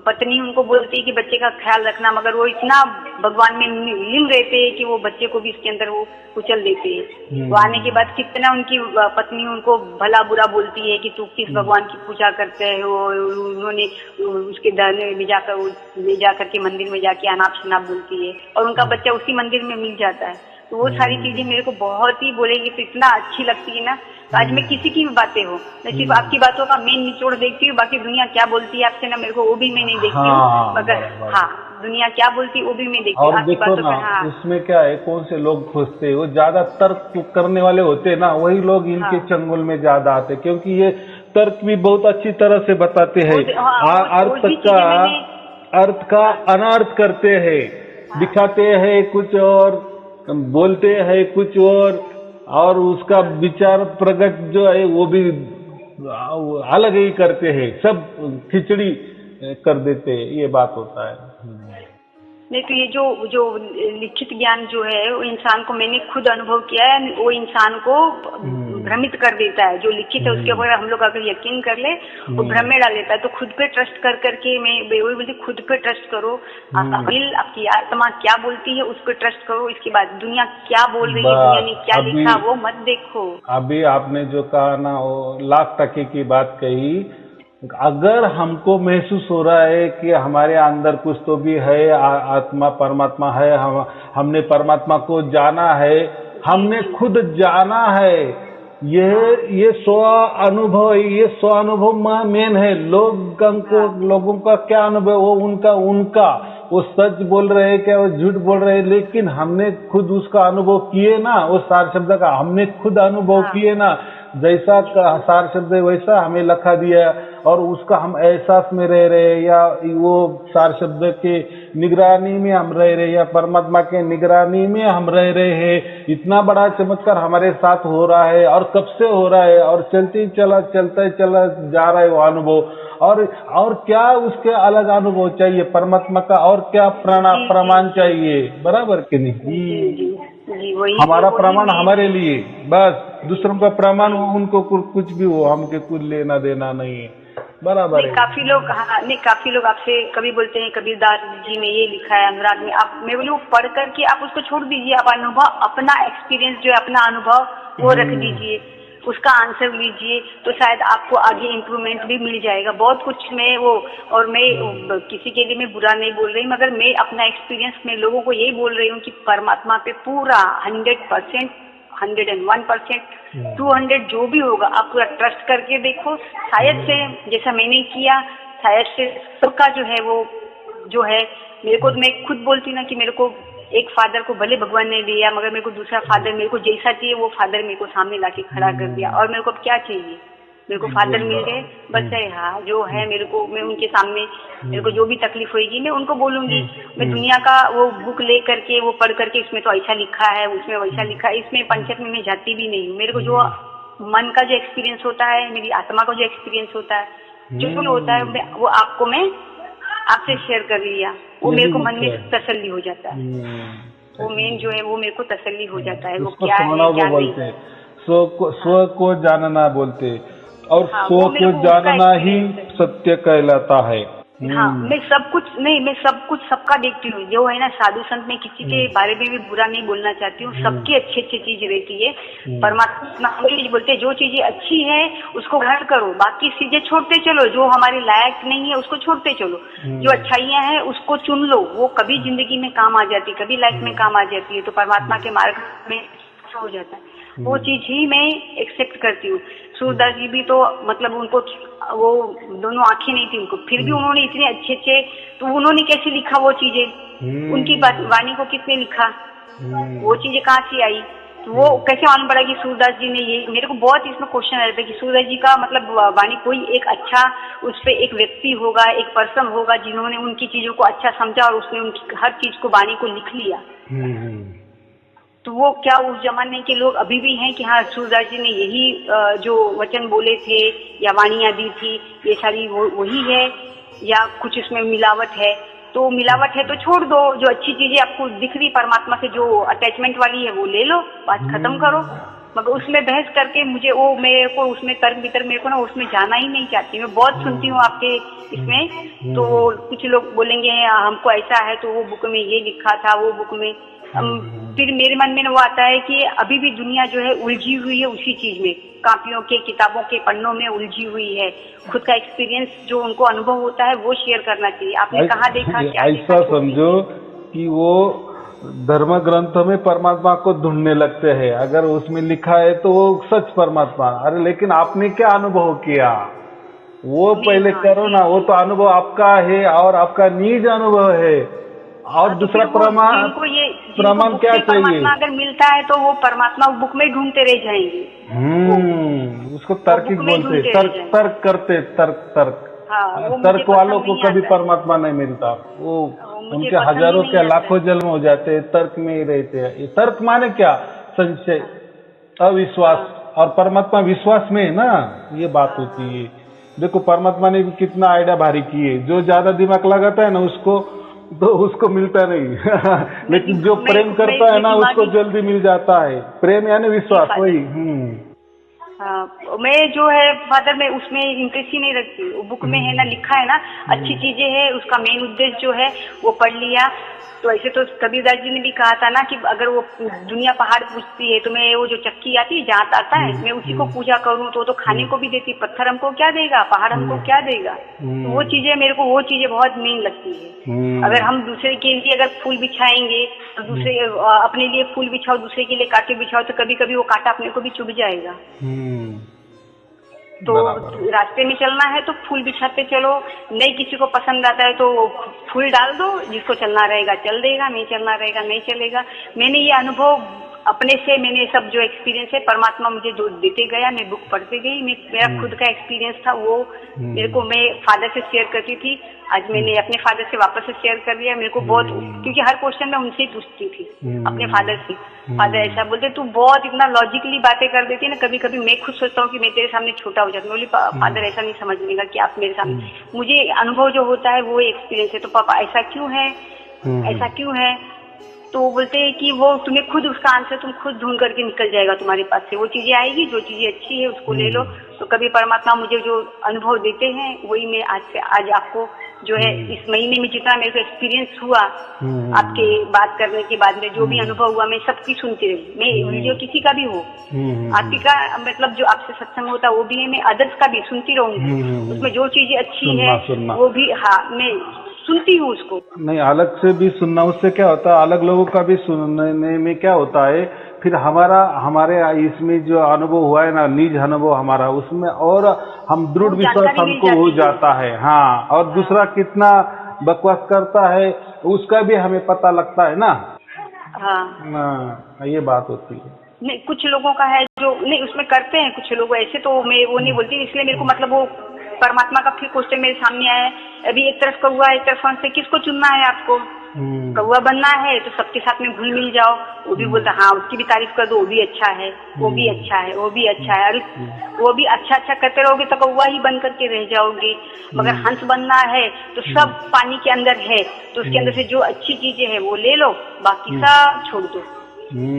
पत्नी उनको बोलती है कि बच्चे का ख्याल रखना, मगर वो इतना भगवान में लीन रहते हैं कि वो बच्चे को भी इसके अंदर वो कुचल देते हैं। वो आने के बाद कितना उनकी पत्नी उनको भला बुरा बोलती है कि तू किस भगवान की पूजा करते है। उन्होंने उसके दरने में ले जाकर के मंदिर में जाके अनाप शनाप बोलती है, और उनका बच्चा उसी मंदिर में मिल जाता है। तो वो सारी चीजें मेरे को बहुत ही बोलेंगे तो इतना अच्छी लगती है ना। तो आज मैं किसी की भी बातें हो, मैं सिर्फ आपकी बातों का मेन निचोड़ देखती हूँ। बाकी दुनिया क्या बोलती है आपसे ना, मेरे को वो भी मैं नहीं देखती हूँ। मगर दुनिया क्या बोलती है वो भी मैं देखती हूँ। और देखो ना, इसमें क्या है, कौन से लोग फंसते हैं, वो ज्यादा तर्क करने वाले होते हैं ना, वही लोग इनके चंगुल में ज्यादा आते, क्योंकि ये तर्क भी बहुत अच्छी तरह से बताते हैं। अर्थ का अनर्थ करते हैं, दिखाते हैं कुछ और, बोलते हैं कुछ और उसका विचार प्रकट जो है वो भी अलग ही करते हैं, सब खिचड़ी कर देते हैं। ये बात होता है। नहीं, तो ये जो लिखित ज्ञान जो है वो इंसान को, मैंने खुद अनुभव किया है, वो इंसान को भ्रमित कर देता है। जो लिखित है उसके ऊपर हम लोग अगर यकीन कर ले, वो भ्रम में डाल देता है। तो खुद पे ट्रस्ट कर करके मैं वही बोलती, खुद पे ट्रस्ट करो। आपका दिल, आपकी आत्मा क्या बोलती है उस पर ट्रस्ट करो। इसके बाद दुनिया क्या बोल रही है, दुनिया ने क्या लिखा, वो मत देखो। अभी आपने जो कहा ना, वो लाख% की बात कही। अगर हमको महसूस हो रहा है कि हमारे अंदर कुछ तो भी है, आत्मा परमात्मा है, हमने परमात्मा को जाना है, हमने खुद जाना है, ये स्व अनुभव, ये स्व अनुभव मेन है। लोगों का क्या अनुभव, वो उनका वो सच बोल रहे हैं क्या, वो झूठ बोल रहे हैं, लेकिन हमने खुद उसका अनुभव किए ना। वो सार शब्द का हमने खुद अनुभव किए ना, जैसा सार शब्द है वैसा हमें लिखा दिया, और उसका हम एहसास में रह रहे हैं, या वो सार शब्द के निगरानी में हम रह रहे हैं, या परमात्मा के निगरानी में हम रह रहे हैं। इतना बड़ा चमत्कार हमारे साथ हो रहा है, और कब से हो रहा है, और चलते चला जा रहा है वो अनुभव। और क्या उसके अलग अनुभव चाहिए परमात्मा का, और क्या प्रमाण चाहिए, बराबर कि नहीं? हमारा प्रमाण हमारे लिए, बस दूसरों का प्रमाण उनको कुछ भी हो, हमके कुछ लेना देना नहीं है, बराबर है। काफी लोग आपसे कभी बोलते हैं कबीरदास जी में ये लिखा है, अनुराग में, मैं बोलूँ पढ़ करके आप उसको छोड़ दीजिए। आप अनुभव, अपना एक्सपीरियंस जो है, अपना अनुभव वो रख दीजिए, उसका आंसर लीजिए, तो शायद आपको आगे इम्प्रूवमेंट भी मिल जाएगा। बहुत कुछ मैं किसी के लिए मैं बुरा नहीं बोल रही, मगर मैं अपना एक्सपीरियंस में लोगों को यही बोल रही हूँ कि परमात्मा पे पूरा 100%, 101%, 200 जो भी होगा, आप पूरा ट्रस्ट करके देखो। शायद से जैसा मैंने किया, शायद से सबका जो है वो जो है, मेरे को, मैं खुद बोलती ना कि मेरे को एक फादर को भले भगवान ने दिया, मगर मेरे को दूसरा फादर, मेरे को जैसा चाहिए वो फादर मेरे को सामने लाके खड़ा कर दिया। और मेरे को अब क्या चाहिए, मेरे को फादर मिल गए, बस है। हाँ, जो है मेरे को, मैं उनके सामने, मेरे को जो भी तकलीफ होगी मैं उनको बोलूंगी। मैं दुनिया का वो बुक ले करके, वो पढ़ करके, इसमें तो ऐसा लिखा है, उसमें वैसा लिखा है, इसमें पंचायत में मैं जाती भी नहीं हूँ। मेरे को जो मन का जो एक्सपीरियंस होता है, मेरी आत्मा का जो एक्सपीरियंस होता है, जो भी होता है, वो आपको मैं आपसे शेयर कर लिया, वो मेरे को मन में तसल्ली हो जाता है। वो मेन जो है वो मेरे को तसल्ली हो जाता है। वो क्या है, क्या नहीं। स्व को जानना बोलते, और स्व को जानना ही सत्य कहलाता है। हाँ, मैं सब कुछ सबका देखती हूँ। जो है ना, साधु संत में किसी के बारे में भी बुरा नहीं बोलना चाहती हूँ। सबकी अच्छी चीज रहती है। परमात्मा बोलते हैं जो चीजें अच्छी है उसको ग्रहण करो, बाकी चीजें छोड़ते चलो। जो हमारे लायक नहीं है उसको छोड़ते चलो। जो अच्छाइयाँ हैं उसको चुन लो, वो कभी जिंदगी में काम आ जाती है, कभी लाइफ में काम आ जाती है। तो परमात्मा के मार्ग में हो जाता है। वो चीज ही मैं एक्सेप्ट करती हूँ। सूरदास जी भी तो मतलब उनको वो दोनों आंखें नहीं थी उनको, फिर भी उन्होंने इतने अच्छे अच्छे, तो उन्होंने कैसे लिखा वो चीजें, उनकी वाणी को किसने लिखा, वो चीजें कहाँ से आई, तो वो कैसे मालूम पड़ा कि सूरदास जी ने ये। मेरे को बहुत इसमें क्वेश्चन रहता है कि सूरदास जी का मतलब वाणी कोई एक अच्छा, उस पे एक व्यक्ति होगा, एक पर्सन होगा जिन्होंने उनकी चीजों को अच्छा समझा और उसने उनकी हर चीज को वाणी को लिख लिया। तो वो क्या उस जमाने के लोग अभी भी हैं कि हाँ सूरदास जी ने यही जो वचन बोले थे या वाणियां दी थी, ये सारी वही है, या कुछ इसमें मिलावट है? तो मिलावट है तो छोड़ दो, जो अच्छी चीजें आपको दिख रही परमात्मा से, जो अटैचमेंट वाली है वो ले लो, बात खत्म करो। मगर उसमें बहस करके मुझे वो, मेरे को उसमें तर्क वितर्क, मेरे को ना उसमें जाना ही नहीं चाहती। मैं बहुत सुनती हूँ आपके इसमें, तो कुछ लोग बोलेंगे हमको ऐसा है, तो वो बुक में ये लिखा था, वो बुक में, फिर मेरे मन में वो आता है कि अभी भी दुनिया जो है उलझी हुई है उसी चीज में, कापियों के, किताबों के पन्नों में उलझी हुई है। खुद का एक्सपीरियंस जो उनको अनुभव होता है वो शेयर करना चाहिए। आपने कहाँ देखा, क्या ऐसा समझो कि वो धर्म ग्रंथों में परमात्मा को ढूंढने लगते हैं, अगर उसमें लिखा है तो वो सच परमात्मा। अरे लेकिन आपने क्या अनुभव किया, वो पहले करो ना, वो तो अनुभव आपका है और आपका निज अनुभव है। और दूसरा प्रमाण क्या चाहिए? अगर मिलता है तो वो परमात्मा बुक में ढूंढते रह जाएंगे। उसको तर्किक बोलते, तर्क करते, तर्क वालों को कभी परमात्मा नहीं मिलता। वो उनके हजारों के लाखों जन्म हो जाते हैं, तर्क में ही रहते हैं। तर्क माने क्या? संशय, अविश्वास, और परमात्मा विश्वास में है ना, ये बात होती है। देखो परमात्मा ने भी कितना आइडिया भारी किए, जो ज्यादा दिमाग लगाता है ना उसको मिलता नहीं लेकिन जो प्रेम करता है ना उसको जल्दी मिल जाता है। प्रेम यानी विश्वास, वही। मैं जो है फादर, मैं उसमें इंटरेस्ट ही नहीं रखती। वो बुक में है ना, लिखा है ना, अच्छी चीजें है, उसका मेन उद्देश्य जो है वो पढ़ लिया। तो ऐसे तो कबीरदास जी ने भी कहा था ना कि अगर वो दुनिया पहाड़ पूजती है तो मैं वो जो चक्की आती है जांत आता है, मैं उसी को पूजा करूं तो खाने को भी देती। पत्थर हमको क्या देगा, पहाड़ हमको क्या देगा? तो वो चीजें, मेरे को वो चीजें बहुत मेन लगती है। अगर हम दूसरे के लिए अगर फूल बिछाएंगे तो दूसरे अपने लिए फूल बिछाओ, दूसरे के लिए कांटे बिछाओ, तो कभी कभी वो कांटा अपने को भी चुभ जाएगा। तो रास्ते में चलना है तो फूल बिछाते चलो, नहीं किसी को पसंद आता है तो फूल डाल दो, जिसको चलना रहेगा चल देगा, नहीं चलना रहेगा नहीं चलेगा। मैंने ये अनुभव अपने से, मैंने सब जो एक्सपीरियंस है परमात्मा मुझे जो देते गया, मैं बुक पढ़ते गई, मेरा खुद का एक्सपीरियंस था वो मेरे को, मैं फादर से शेयर करती थी। आज मैंने अपने फादर से वापस से शेयर कर दिया। मेरे को बहुत, क्योंकि हर क्वेश्चन मैं उनसे ही पूछती थी अपने फादर से। फादर ऐसा बोलते, तू बहुत इतना लॉजिकली बातें कर देती है ना, कभी कभी मैं खुद सोचता हूँ कि मैं तेरे सामने छोटा हो जाता हूँ। बोली फादर ऐसा नहीं समझने का कि आप मेरे सामने, मुझे अनुभव जो होता है वो एक्सपीरियंस है। तो पापा ऐसा क्यों है, ऐसा क्यों है? तो बोलते हैं कि वो तुम्हें खुद उसका आंसर तुम खुद ढूंढ करके निकल जाएगा तुम्हारे पास से, वो चीजें आएगी, जो चीजें अच्छी है उसको ले लो। तो कभी परमात्मा मुझे जो अनुभव देते हैं वही मैं आज आपको जो है इस महीने में जितना मेरे को एक्सपीरियंस हुआ, आपके बात करने के बाद में जो भी अनुभव हुआ मैं सबकी सुनती रही। मैं वीडियो किसी का भी हो, आपकी का मतलब जो आपसे सत्संग होता वो भी है, मैं अदर्स का भी सुनती रहूंगी। उसमें जो चीजें अच्छी है वो भी, हाँ मैं सुनती हूँ उसको। नहीं, अलग से भी सुनना, उससे क्या होता है, अलग लोगों का भी सुनने में क्या होता है, फिर हमारे इसमें जो अनुभव हुआ है ना, निज अनुभव हमारा, उसमें और हम दृढ़ विश्वास हमको हो जाता है। हाँ, और दूसरा कितना बकवास करता है उसका भी हमें पता लगता है ना। हाँ, ये बात होती है। नहीं, कुछ लोगों का है जो नहीं उसमें करते हैं, कुछ लोग ऐसे, तो मैं वो नहीं बोलती। इसलिए मेरे को मतलब वो परमात्मा का फिर क्वेश्चन मेरे सामने आया है। अभी एक तरफ कौवा, एक तरफ हंस, से किसको चुनना है आपको? कौवा बनना है तो सबके साथ में घुल मिल जाओ। वो भी बोलता हाँ उसकी भी तारीफ कर दो, वो भी अच्छा है, वो भी अच्छा है, वो भी अच्छा है, अरे वो भी अच्छा अच्छा करते रहोगे तो कौवा ही बन करके रह जाओगे। मगर हंस बनना है तो सब पानी के अंदर है, तो उसके अंदर से जो अच्छी चीजें है वो ले लो, बाकी सब छोड़ दो,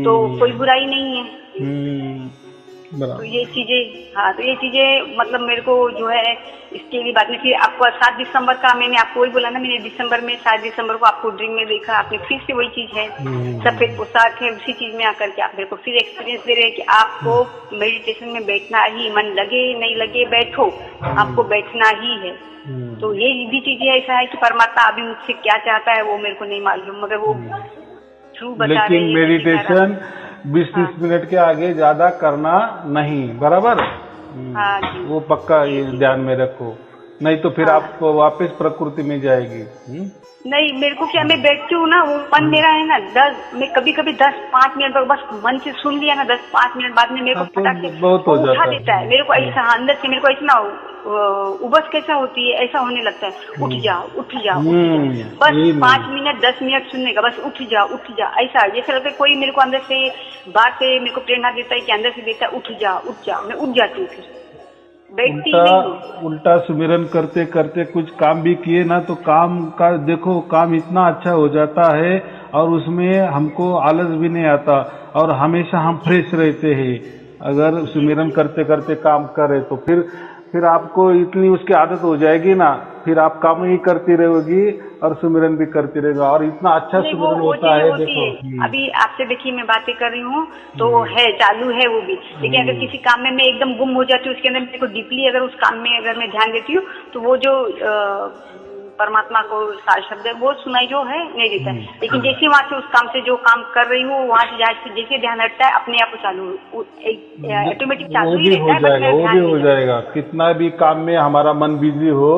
तो कोई बुराई नहीं है। तो ये चीजें, हाँ तो ये चीजें मतलब मेरे को जो है इसके लिए बात नहीं। फिर आपको 7 दिसंबर का मैंने आपको वही बोला ना, मैंने दिसंबर में 7 दिसंबर को आपको ड्रीम में देखा, आपने फिर से वही चीज है, सफेद पोशाक है, उसी चीज में आकर के आप मेरे को फिर एक्सपीरियंस दे रहे हैं कि आपको मेडिटेशन में बैठना ही, मन लगे नहीं लगे बैठो, आपको बैठना ही है। तो ये भी चीजें ऐसा है कि परमात्मा अभी मुझसे क्या चाहता है वो मेरे को नहीं मालूम, मगर वो थ्रू बता रहे हैं। लेकिन मेडिटेशन 20-30 मिनट के आगे ज्यादा करना नहीं, बराबर। हाँ जी। वो पक्का ये ध्यान में रखो, नहीं तो फिर आप वापस प्रकृति में जाएगी। नहीं, मेरे को क्या, मैं बैठती हूँ ना, वो मन मेरा है ना, मैं कभी 10-5 मिनट तक बस मन से सुन लिया ना, 10-5 मिनट बाद में मेरे को तो फटाक से बहुत हो उठा जाता देता है मेरे को, ऐसा अंदर से मेरे को ऐसा ना उबस कैसा होती है, ऐसा होने लगता है, उठ जा उठ जा उठ जा, बस 5 मिनट 10 मिनट सुनने का, बस उठ जा ऐसा, जैसे लगता है कोई मेरे को अंदर से बाहर से मेरे को प्रेरणा देता है कि अंदर से देता है उठ जा, मैं उठ जाती हूँ, फिर बैठती नहीं। उल्टा सुमिरन करते करते कुछ काम भी किए ना तो काम का देखो, काम इतना अच्छा हो जाता है और उसमें हमको आलस भी नहीं आता और हमेशा हम फ्रेश रहते हैं। अगर सुमिरन करते करते काम करे तो फिर आपको इतनी उसकी आदत हो जाएगी ना, फिर आप काम ही करती रहेगी और सुमिरन भी करती रहेगी और इतना अच्छा सुमिरन होता है। देखो अभी आपसे देखिए मैं बातें कर रही हूँ तो है, चालू है वो भी, लेकिन अगर किसी काम में मैं एकदम गुम हो जाती हूँ, उसके अंदर मेरे को डीपली अगर उस काम में अगर मैं ध्यान देती हूँ तो वो जो परमात्मा को सार शब्द है वो सुनाई जो है नहीं देता है, लेकिन जैसे वहाँ से उस काम से जो काम कर रही हूँ वहाँ से जैसे ध्यान हटता है अपने आप चालू ऑटोमेटिक चालू ही रहता है, वो भी हो जाएगा। कितना भी काम में हमारा मन बिजी हो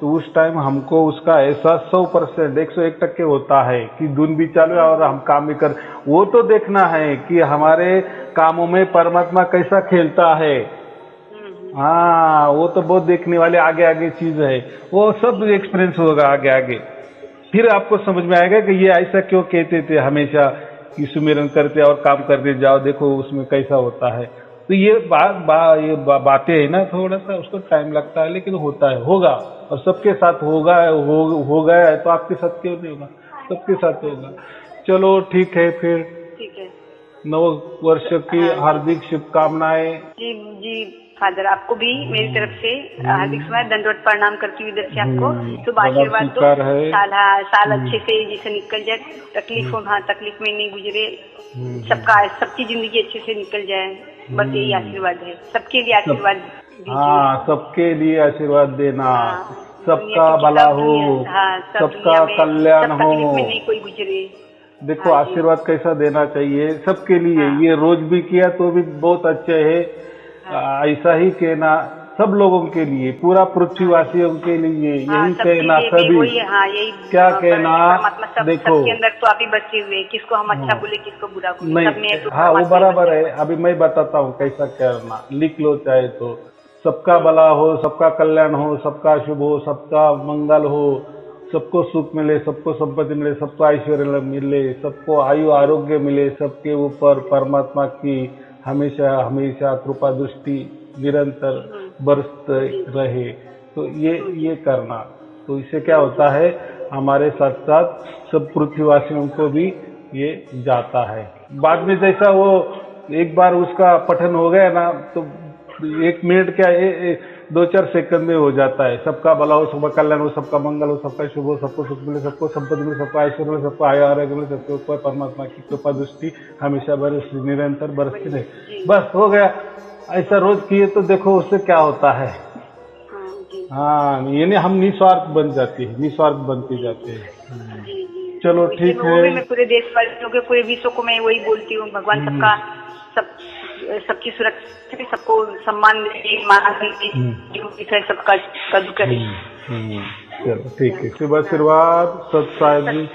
तो उस टाइम हमको उसका एहसास 100% 101% होता है कि धुन भी चालू है और हम काम भी कर, वो तो देखना है कि हमारे कामों में परमात्मा कैसा खेलता है। हाँ, वो तो बहुत देखने वाले आगे चीज है, वो सब एक्सपीरियंस होगा आगे, फिर आपको समझ में आएगा कि ये ऐसा क्यों कहते थे हमेशा कि सुमिरन करते और काम करते जाओ, देखो उसमें कैसा होता है। तो ये बातें है ना, थोड़ा सा उसको टाइम लगता है लेकिन होता है, होगा और सबके साथ होगा, हो गया है तो आपके साथ क्यों नहीं होगा, सबके साथ होगा। चलो ठीक है, फिर ठीक है, नव वर्ष की हार्दिक शुभकामनाएं। जी फादर, आपको भी मेरी तरफ से हार्दिक दंडवत प्रणाम करती हूँ इधर से आपको, शुभ आशीर्वाद दो, साल अच्छे से जैसे निकल जाए, तकलीफ में नहीं गुजरे, सबकी जिंदगी अच्छे से निकल जाए, बस यही आशीर्वाद है, सबके लिए आशीर्वाद दीजिए। हाँ, सबके लिए आशीर्वाद देना, सबका भला हो, सबका कल्याण हो, तकलीफ में नहीं कोई गुजरे। देखो आशीर्वाद कैसा देना चाहिए सबके लिए, ये रोज भी किया तो भी बहुत अच्छे है, ऐसा ही कहना सब लोगों के लिए, पूरा पृथ्वीवासियों के लिए यही कहना, सभी यही क्या कहना, देखो सबके अंदर तो अभी बचे हुए, किसको हम अच्छा बोले किसको बुरा बोले, सब में हाँ वो बराबर है। अभी मैं बताता हूँ कैसा करना, लिख लो चाहे तो, सबका भला हो, सबका कल्याण हो, सबका शुभ हो, सबका मंगल हो, सबको सुख मिले, सबको संपत्ति मिले, सबको ऐश्वर्य मिले, सबको आयु आरोग्य मिले, सबके ऊपर परमात्मा की हमेशा कृपा दृष्टि निरंतर बरसते रहे। तो ये करना, तो इससे क्या होता है, हमारे साथ साथ सब पृथ्वीवासियों को भी ये जाता है। बाद में जैसा वो एक बार उसका पठन हो गया ना तो 1 मिनट क्या 2-4 सेकंड में हो जाता है। सबका भला हो, सबका कल्याण हो, सबका मंगल हो, सबका शुभ हो, सबको सुख मिले, सबको संपत्ति मिले, सबको ऐश्वर्य मिले, सबको आयु आरोग्य मिले, सबके ऊपर परमात्मा की कृपा दृष्टि हमेशा निरंतर बरसती रहे, बस हो गया। ऐसा रोज किए तो देखो उससे क्या होता है। हाँ, यानी हम निस्वार्थ बन जाते हैं, निस्वार्थ बनते जाते हैं। चलो ठीक है, मैं पूरे देशवासियों के, पूरे विश्व को मैं वही बोलती हूँ, भगवान सबकी सुरक्षा, सबको सम्मान दे, सबका कद्र करे। चलो ठीक है, शुभ आशीर्वाद, सत्साई।